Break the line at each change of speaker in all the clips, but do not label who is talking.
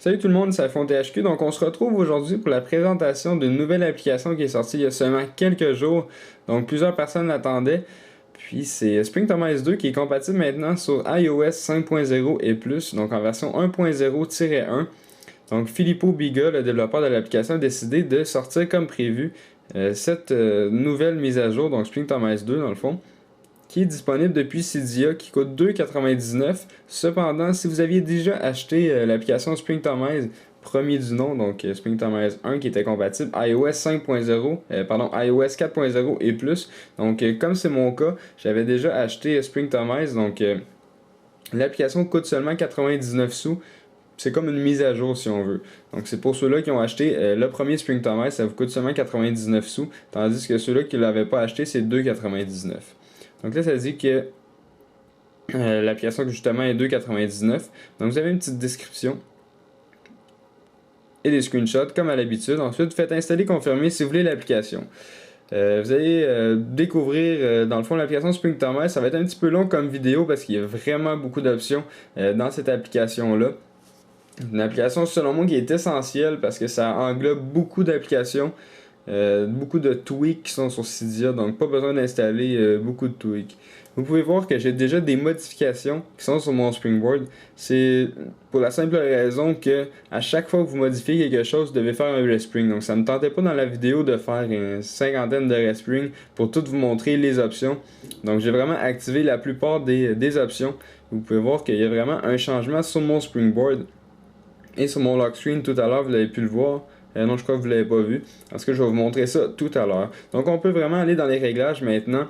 Salut tout le monde, c'est Alphon THQ. Donc, on se retrouve aujourd'hui pour la présentation d'une nouvelle application qui est sortie il y a seulement quelques jours. Donc, plusieurs personnes l'attendaient. Puis, c'est Spring Thomas 2 qui est compatible maintenant sur iOS 5.0 et plus, donc en version 1.0-1. Donc, Filippo Biga, le développeur de l'application, a décidé de sortir comme prévu cette nouvelle mise à jour, donc Spring Thomas 2 dans le fond, qui est disponible depuis Cydia, qui coûte 2,99$. Cependant, si vous aviez déjà acheté l'application Spring Thomas, premier du nom, donc Spring Thomas 1 qui était compatible iOS 5.0, iOS 4.0 et plus. Donc, comme c'est mon cas, j'avais déjà acheté Spring Thomas, donc l'application coûte seulement 99 sous. C'est comme une mise à jour si on veut. Donc c'est pour ceux-là qui ont acheté le premier Spring Thomas, ça vous coûte seulement 99 sous, tandis que ceux-là qui ne l'avaient pas acheté, c'est 2,99$. Donc là, ça dit que l'application justement est 2,99$. Donc vous avez une petite description et des screenshots comme à l'habitude. Ensuite, faites installer confirmer si vous voulez l'application. Vous allez découvrir dans le fond l'application Spring Thomas. Ça va être un petit peu long comme vidéo parce qu'il y a vraiment beaucoup d'options dans cette application-là. Une application selon moi qui est essentielle parce que ça englobe beaucoup d'applications, beaucoup de tweaks qui sont sur Cydia, donc pas besoin d'installer beaucoup de tweaks. Vous pouvez voir que j'ai déjà des modifications qui sont sur mon Springboard. C'est pour la simple raison que à chaque fois que vous modifiez quelque chose, vous devez faire un respring. Donc ça ne me tentait pas dans la vidéo de faire une cinquantaine de respring pour tout vous montrer les options. Donc j'ai vraiment activé la plupart des options. Vous pouvez voir qu'il y a vraiment un changement sur mon Springboard. Et sur mon lock screen tout à l'heure, vous l'avez pu le voir. Non, je crois que vous ne l'avez pas vu. Parce que je vais vous montrer ça tout à l'heure. Donc, on peut vraiment aller dans les réglages maintenant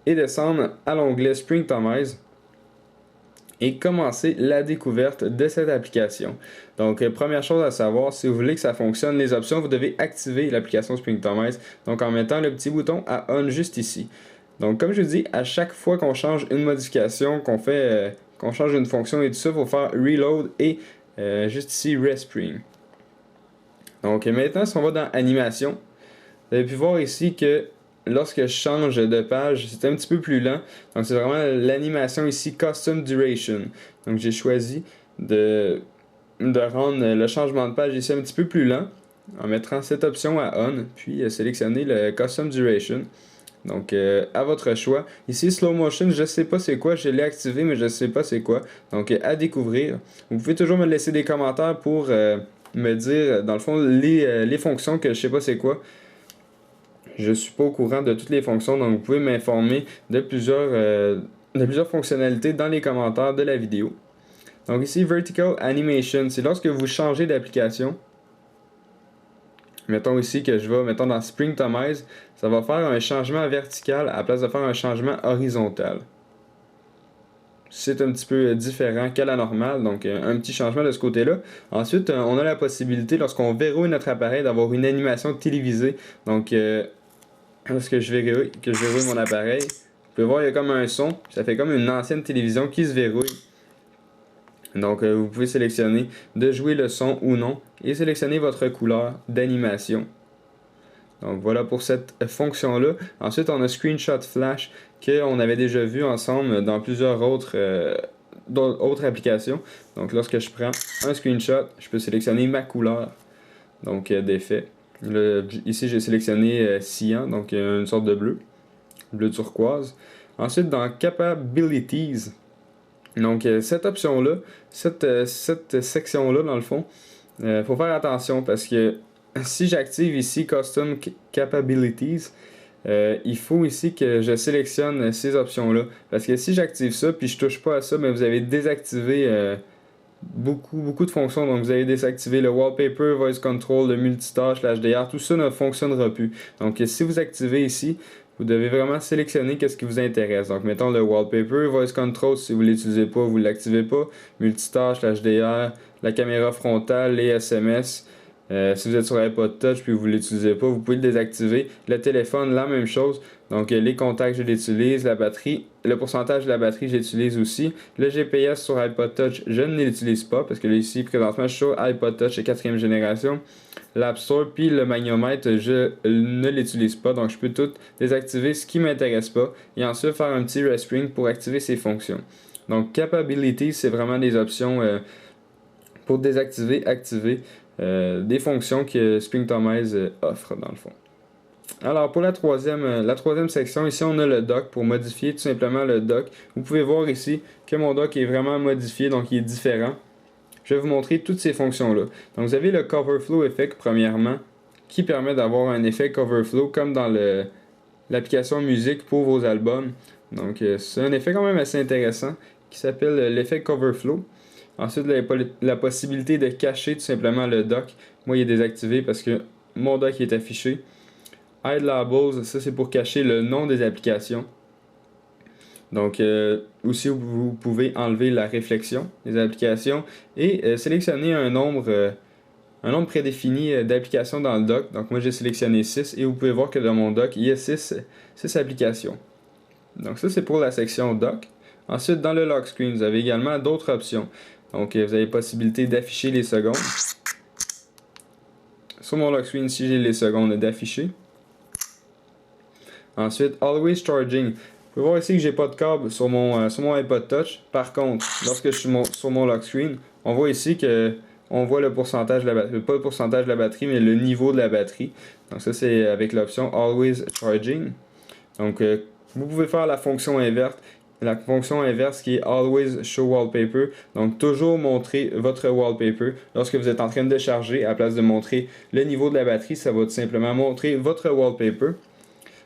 et descendre à l'onglet Spring Thomas et commencer la découverte de cette application. Donc, première chose à savoir, si vous voulez que ça fonctionne, les options, vous devez activer l'application Spring Thomas. Donc, en mettant le petit bouton à On juste ici. Donc, comme je dis, à chaque fois qu'on change une modification, qu'on change une fonction et tout ça, il faut faire Reload et juste ici Respring. Donc maintenant, si on va dans Animation, vous avez pu voir ici que lorsque je change de page, c'est un petit peu plus lent. Donc c'est vraiment l'animation ici Custom Duration. Donc j'ai choisi de rendre le changement de page ici un petit peu plus lent en mettant cette option à On, puis sélectionner le Custom Duration. Donc, à votre choix. Ici, Slow Motion, je ne sais pas c'est quoi. Je l'ai activé, mais je ne sais pas c'est quoi. Donc, à découvrir. Vous pouvez toujours me laisser des commentaires pour me dire, dans le fond, les fonctions que je ne sais pas c'est quoi. Je ne suis pas au courant de toutes les fonctions, donc vous pouvez m'informer de plusieurs fonctionnalités dans les commentaires de la vidéo. Donc, ici, Vertical Animation, c'est lorsque vous changez d'application. Mettons ici que je vais, mettons dans Spring Thomas, ça va faire un changement vertical à la place de faire un changement horizontal. C'est un petit peu différent qu'à la normale, donc un petit changement de ce côté-là. Ensuite, on a la possibilité, lorsqu'on verrouille notre appareil, d'avoir une animation télévisée. Donc, lorsque je verrouille mon appareil, vous pouvez voir, il y a comme un son, ça fait comme une ancienne télévision qui se verrouille. Donc, vous pouvez sélectionner de jouer le son ou non et sélectionner votre couleur d'animation. Donc, voilà pour cette fonction-là. Ensuite, on a Screenshot Flash qu'on avait déjà vu ensemble dans plusieurs autres applications. Donc, lorsque je prends un screenshot, je peux sélectionner ma couleur d'effet. Ici, j'ai sélectionné cyan, donc une sorte de bleu turquoise. Ensuite, dans Capabilities, donc, cette option-là, cette section-là, dans le fond, faut faire attention parce que si j'active ici Custom Capabilities, il faut ici que je sélectionne ces options-là. Parce que si j'active ça puis je touche pas à ça, mais vous avez désactivé beaucoup de fonctions. Donc, vous avez désactivé le Wallpaper, Voice Control, le Multitouch, l'HDR, tout ça ne fonctionnera plus. Donc, si vous activez ici, vous devez vraiment sélectionner qu'est-ce qui vous intéresse. Donc, mettons le Wallpaper, Voice Control, si vous ne l'utilisez pas, vous ne l'activez pas. Multitouch, l'HDR, la caméra frontale, les SMS. Si vous êtes sur iPod Touch puis vous ne l'utilisez pas, vous pouvez le désactiver. Le téléphone, la même chose. Donc, les contacts, je l'utilise. La batterie, le pourcentage de la batterie, j'utilise aussi. Le GPS sur iPod Touch, je ne l'utilise pas parce que là, ici, présentement, je suis sur iPod Touch de 4e génération. L'App Store puis le magnomètre, je ne l'utilise pas. Donc, je peux tout désactiver ce qui ne m'intéresse pas et ensuite faire un petit respring pour activer ces fonctions. Donc, Capability, c'est vraiment des options pour désactiver, activer des fonctions que Springtomize offre dans le fond. Alors pour la troisième section, ici on a le dock pour modifier tout simplement le dock. Vous pouvez voir ici que mon dock est vraiment modifié, donc il est différent. Je vais vous montrer toutes ces fonctions-là. Donc vous avez le Cover Flow Effect premièrement, qui permet d'avoir un effet Cover Flow comme dans l'application musique pour vos albums. Donc c'est un effet quand même assez intéressant qui s'appelle l'effet Cover Flow. Ensuite, la possibilité de cacher tout simplement le dock. Moi, il est désactivé parce que mon dock est affiché. Hide Labels, ça c'est pour cacher le nom des applications. Donc, aussi, vous pouvez enlever la réflexion des applications et sélectionner un nombre prédéfini d'applications dans le dock. Donc, moi, j'ai sélectionné 6 et vous pouvez voir que dans mon dock, il y a 6 applications. Donc, ça, c'est pour la section dock. Ensuite, dans le lock screen, vous avez également d'autres options. Donc, vous avez la possibilité d'afficher les secondes. Sur mon lock screen, ici, j'ai les secondes d'afficher. Ensuite, Always Charging. Vous pouvez voir ici que j'ai pas de câble sur mon iPod Touch. Par contre, lorsque je suis sur mon lock screen, on voit ici que on voit le pourcentage de la batterie, pas le pourcentage de la batterie, mais le niveau de la batterie. Donc ça, c'est avec l'option Always Charging. Donc, vous pouvez faire la fonction inverse. La fonction inverse qui est Always Show Wallpaper. Donc, toujours montrer votre wallpaper. Lorsque vous êtes en train de charger, à la place de montrer le niveau de la batterie, ça va tout simplement montrer votre wallpaper.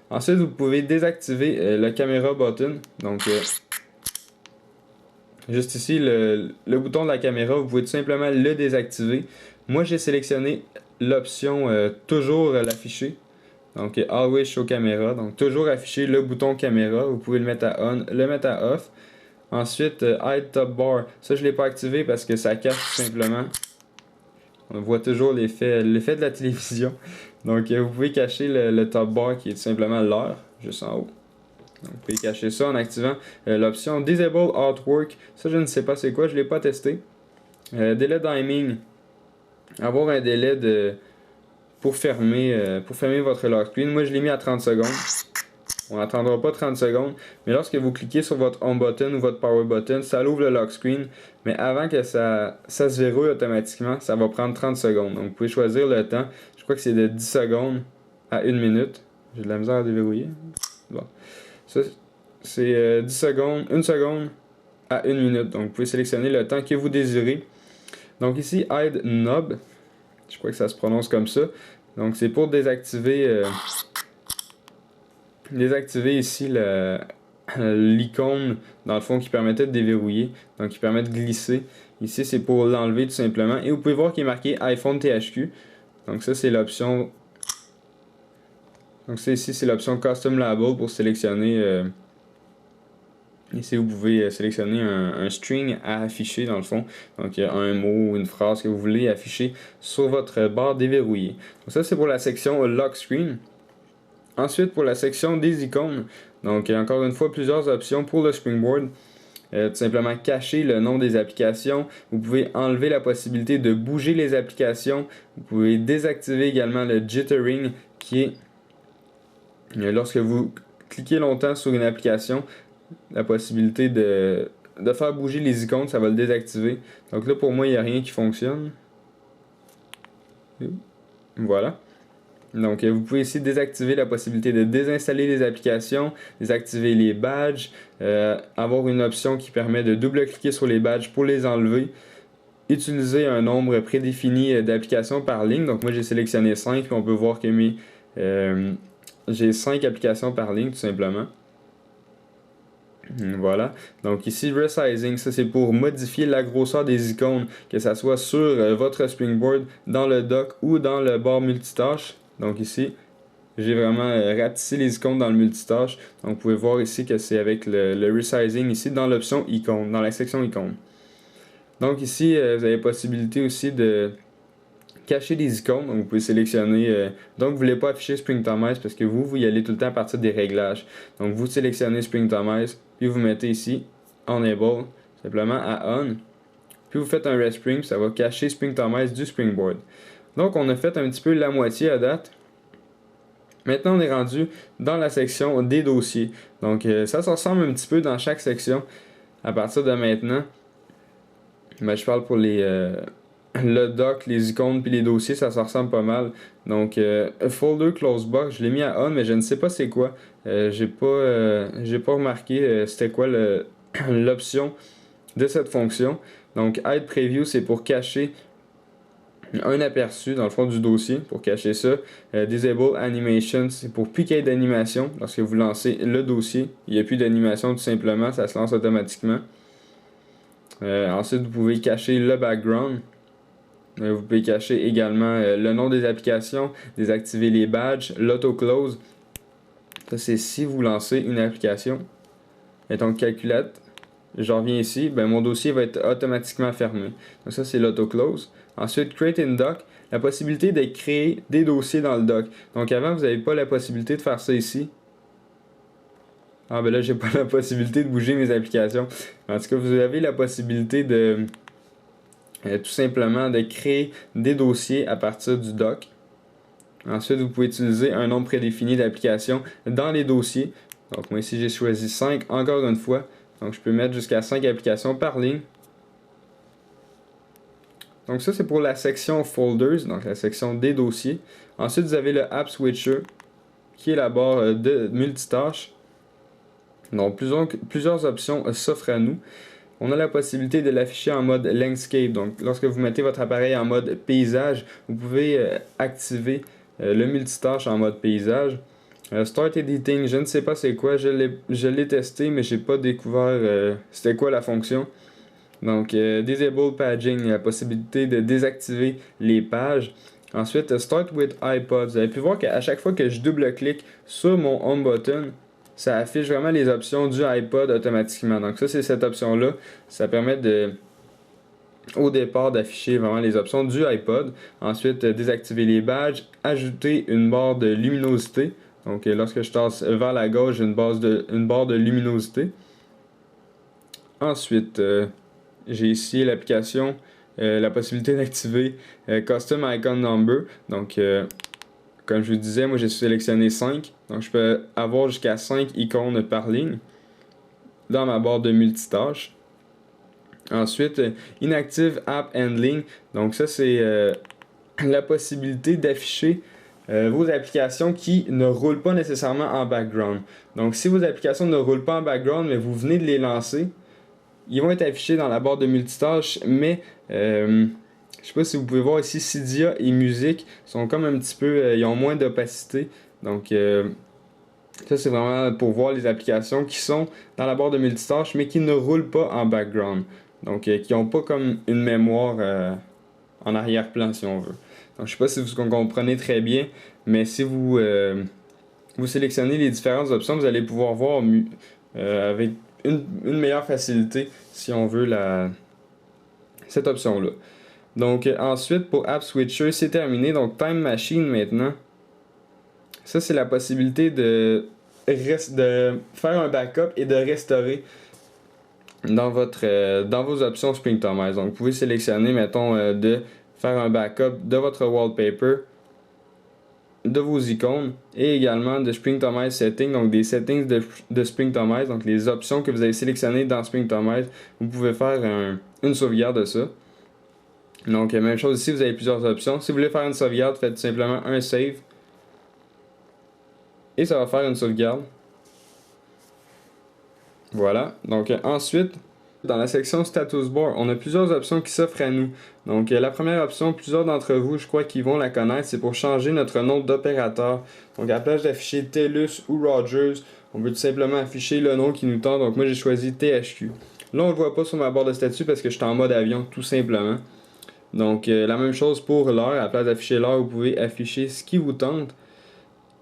Ensuite, vous pouvez désactiver le caméra button. Donc, juste ici, le bouton de la caméra, vous pouvez tout simplement le désactiver. Moi, j'ai sélectionné l'option toujours l'afficher. Donc, Always Show Camera. Donc, toujours afficher le bouton caméra. Vous pouvez le mettre à on, le mettre à off. Ensuite, Hide Top Bar. Ça, je ne l'ai pas activé parce que ça cache tout simplement. On voit toujours l'effet de la télévision. Donc, vous pouvez cacher le top bar qui est tout simplement l'heure, juste en haut. Donc, vous pouvez cacher ça en activant l'option Disable Artwork. Ça, je ne sais pas c'est quoi, je ne l'ai pas testé. Délai timing. Avoir un délai pour fermer votre lock screen. Moi, je l'ai mis à 30 secondes. On n'attendra pas 30 secondes, mais lorsque vous cliquez sur votre Home button ou votre Power button, ça ouvre le lock screen, mais avant que ça se verrouille automatiquement, ça va prendre 30 secondes. Donc vous pouvez choisir le temps, je crois que c'est de 10 secondes à 1 minute. J'ai de la misère à déverrouiller. Bon. Ça, c'est 10 secondes, 1 seconde à 1 minute. Donc vous pouvez sélectionner le temps que vous désirez. Donc ici, Hide Knob, je crois que ça se prononce comme ça. Donc c'est pour désactiver ici l'icône dans le fond qui permettait de déverrouiller, donc qui permet de glisser. Ici c'est pour l'enlever tout simplement et vous pouvez voir qu'il est marqué iPhone THQ. Donc ça c'est l'option. Donc ici c'est l'option Custom Label pour sélectionner. Ici vous pouvez sélectionner un string à afficher dans le fond. Donc il y a un mot ou une phrase que vous voulez afficher sur votre barre déverrouillée. Donc ça c'est pour la section Lock Screen. Ensuite, pour la section des icônes, donc encore une fois, plusieurs options pour le Springboard. Tout simplement cacher le nom des applications. Vous pouvez enlever la possibilité de bouger les applications. Vous pouvez désactiver également le jittering qui est lorsque vous cliquez longtemps sur une application, la possibilité de faire bouger les icônes, ça va le désactiver. Donc là, pour moi, il n'y a rien qui fonctionne. Voilà. Donc, vous pouvez ici désactiver la possibilité de désinstaller les applications, désactiver les badges, avoir une option qui permet de double-cliquer sur les badges pour les enlever, utiliser un nombre prédéfini d'applications par ligne. Donc, moi, j'ai sélectionné 5, puis on peut voir que j'ai 5 applications par ligne, tout simplement. Voilà. Donc, ici, Resizing, ça c'est pour modifier la grosseur des icônes, que ça soit sur votre Springboard, dans le dock ou dans le bar multitâche. Donc ici, j'ai vraiment rapetissé les icônes dans le multitâche. Donc vous pouvez voir ici que c'est avec le resizing ici dans l'option icône, dans la section icône. Donc ici, vous avez la possibilité aussi de cacher des icônes. Donc vous pouvez sélectionner. Donc vous ne voulez pas afficher Springtomize parce que vous y allez tout le temps à partir des réglages. Donc vous sélectionnez Springtomize, puis vous mettez ici Enable, simplement à On. Puis vous faites un respring, ça va cacher Springtomize du Springboard. Donc on a fait un petit peu la moitié à date. Maintenant on est rendu dans la section des dossiers. Donc ça se ressemble un petit peu dans chaque section. À partir de maintenant, je parle pour les le doc, les icônes puis les dossiers, ça se ressemble pas mal. Donc, folder close box, je l'ai mis à on, mais je ne sais pas c'est quoi. J'ai pas remarqué c'était quoi l'option de cette fonction. Donc, hide preview, c'est pour cacher un aperçu dans le fond du dossier, pour cacher ça. Disable animation, c'est pour plus qu'il y ait d'animation. Lorsque vous lancez le dossier, il n'y a plus d'animation tout simplement, ça se lance automatiquement. Ensuite, vous pouvez cacher le background. Vous pouvez cacher également le nom des applications, désactiver les badges, l'auto-close. Ça, c'est si vous lancez une application. Mettons Calculate. Je reviens ici, ben mon dossier va être automatiquement fermé. Donc ça, c'est l'auto-close. Ensuite, Create in Doc, la possibilité de créer des dossiers dans le doc. Donc avant, vous n'avez pas la possibilité de faire ça ici. Ah ben là, j'ai pas la possibilité de bouger mes applications. En tout cas, vous avez la possibilité de tout simplement de créer des dossiers à partir du doc. Ensuite, vous pouvez utiliser un nombre prédéfini d'applications dans les dossiers. Donc moi ici, j'ai choisi 5 encore une fois. Donc je peux mettre jusqu'à 5 applications par ligne. Donc ça, c'est pour la section Folders, donc la section des dossiers. Ensuite, vous avez le App Switcher, qui est la barre de multitâche. Donc plusieurs options s'offrent à nous. On a la possibilité de l'afficher en mode Landscape. Donc lorsque vous mettez votre appareil en mode paysage, vous pouvez activer le multitâche en mode paysage. Start Editing, je ne sais pas c'est quoi, je l'ai testé, mais j'ai pas découvert c'était quoi la fonction. Donc, Disable Paging, la possibilité de désactiver les pages. Ensuite, Start with iPod. Vous avez pu voir qu'à chaque fois que je double-clique sur mon Home button, ça affiche vraiment les options du iPod automatiquement. Donc ça, c'est cette option-là. Ça permet au départ d'afficher vraiment les options du iPod. Ensuite, désactiver les badges, ajouter une barre de luminosité. Donc, lorsque je tasse vers la gauche, j'ai une barre de luminosité. Ensuite, j'ai ici l'application, la possibilité d'activer Custom Icon Number. Donc, comme je vous disais, moi j'ai sélectionné 5. Donc, je peux avoir jusqu'à 5 icônes par ligne dans ma barre de multitâche. Ensuite, Inactive App Handling. Donc, ça, c'est la possibilité d'afficher vos applications qui ne roulent pas nécessairement en background. Donc, si vos applications ne roulent pas en background, mais vous venez de les lancer, ils vont être affichés dans la barre de multitâche, mais je sais pas si vous pouvez voir ici, Cydia et Musique sont comme un petit peu, ils ont moins d'opacité. Donc ça c'est vraiment pour voir les applications qui sont dans la barre de multitâche, mais qui ne roulent pas en background. Donc qui n'ont pas comme une mémoire en arrière-plan si on veut. Donc je sais pas si vous comprenez très bien, mais si vous sélectionnez les différentes options, vous allez pouvoir voir avec une meilleure facilité si on veut cette option-là. Donc ensuite pour App Switcher, c'est terminé. Donc Time Machine maintenant. Ça c'est la possibilité de faire un backup et de restaurer dans vos options Springtomize. Donc vous pouvez sélectionner mettons de faire un backup de votre wallpaper, de vos icônes et également de Springtomize Settings, donc des settings de Springtomize, donc les options que vous avez sélectionnées dans Springtomize, vous pouvez faire une sauvegarde de ça. Donc même chose ici, vous avez plusieurs options. Si vous voulez faire une sauvegarde, faites simplement un save et ça va faire une sauvegarde. Voilà, donc ensuite dans la section Status Bar, on a plusieurs options qui s'offrent à nous. Donc la première option, plusieurs d'entre vous, je crois qu'ils vont la connaître, c'est pour changer notre nom d'opérateur. Donc à la place d'afficher TELUS ou Rogers, on veut tout simplement afficher le nom qui nous tente. Donc moi j'ai choisi THQ. Là on ne le voit pas sur ma barre de statut parce que je suis en mode avion tout simplement. Donc la même chose pour l'heure, à la place d'afficher l'heure, vous pouvez afficher ce qui vous tente.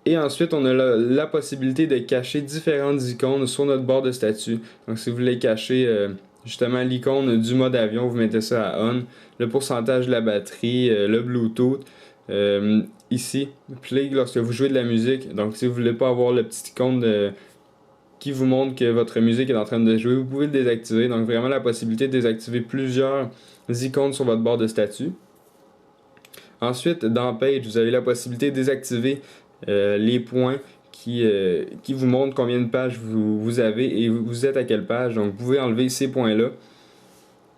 Et ensuite, on a la possibilité de cacher différentes icônes sur notre barre de statut. Donc, si vous voulez cacher justement l'icône du mode avion, vous mettez ça à on. Le pourcentage de la batterie, le Bluetooth. Ici, play lorsque vous jouez de la musique. Donc, si vous voulez pas avoir le petit icône qui vous montre que votre musique est en train de jouer, vous pouvez le désactiver. Donc, vraiment la possibilité de désactiver plusieurs icônes sur votre barre de statut. Ensuite, dans Page, vous avez la possibilité de désactiver les points qui vous montrent combien de pages vous avez et vous êtes à quelle page. Donc vous pouvez enlever ces points-là.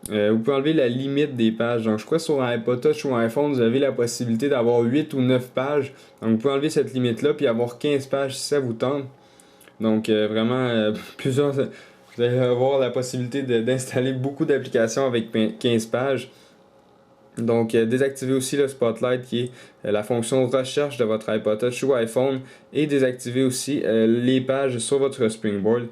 Vous pouvez enlever la limite des pages. Donc, je crois que sur un iPod Touch ou un iPhone, vous avez la possibilité d'avoir 8 ou 9 pages. Donc, vous pouvez enlever cette limite-là puis avoir 15 pages si ça vous tente. Donc, vraiment, plusieurs. Vous allez avoir la possibilité d'installer beaucoup d'applications avec 15 pages. Donc, désactivez aussi le Spotlight qui est la fonction recherche de votre iPod Touch ou iPhone et désactivez aussi les pages sur votre Springboard.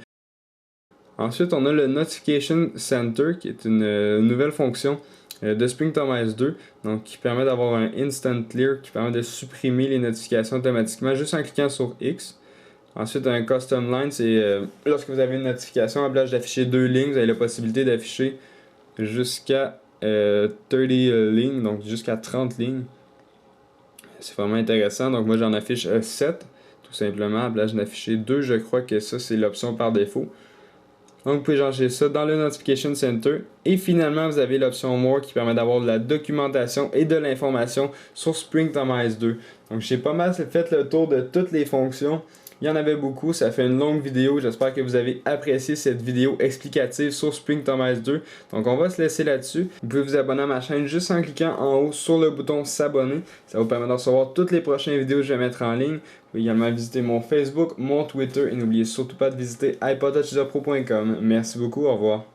Ensuite, on a le Notification Center qui est une nouvelle fonction de Springtomize 2 donc qui permet d'avoir un Instant Clear qui permet de supprimer les notifications automatiquement juste en cliquant sur X. Ensuite, un Custom Line, c'est lorsque vous avez une notification à place d'afficher 2 lignes, vous avez la possibilité d'afficher jusqu'à 30 lignes, donc jusqu'à 30 lignes. C'est vraiment intéressant. Donc moi j'en affiche 7, tout simplement. À place d'afficher 2, je crois que ça c'est l'option par défaut. Donc vous pouvez changer ça dans le Notification Center. Et finalement, vous avez l'option More qui permet d'avoir de la documentation et de l'information sur Springtomize 2. Donc j'ai pas mal fait le tour de toutes les fonctions. Il y en avait beaucoup, ça fait une longue vidéo. J'espère que vous avez apprécié cette vidéo explicative sur Springtomize 2. Donc on va se laisser là-dessus. Vous pouvez vous abonner à ma chaîne juste en cliquant en haut sur le bouton s'abonner. Ça vous permet de recevoir toutes les prochaines vidéos que je vais mettre en ligne. Vous pouvez également visiter mon Facebook, mon Twitter et n'oubliez surtout pas de visiter iPodTouchUserPro.com. Merci beaucoup, au revoir.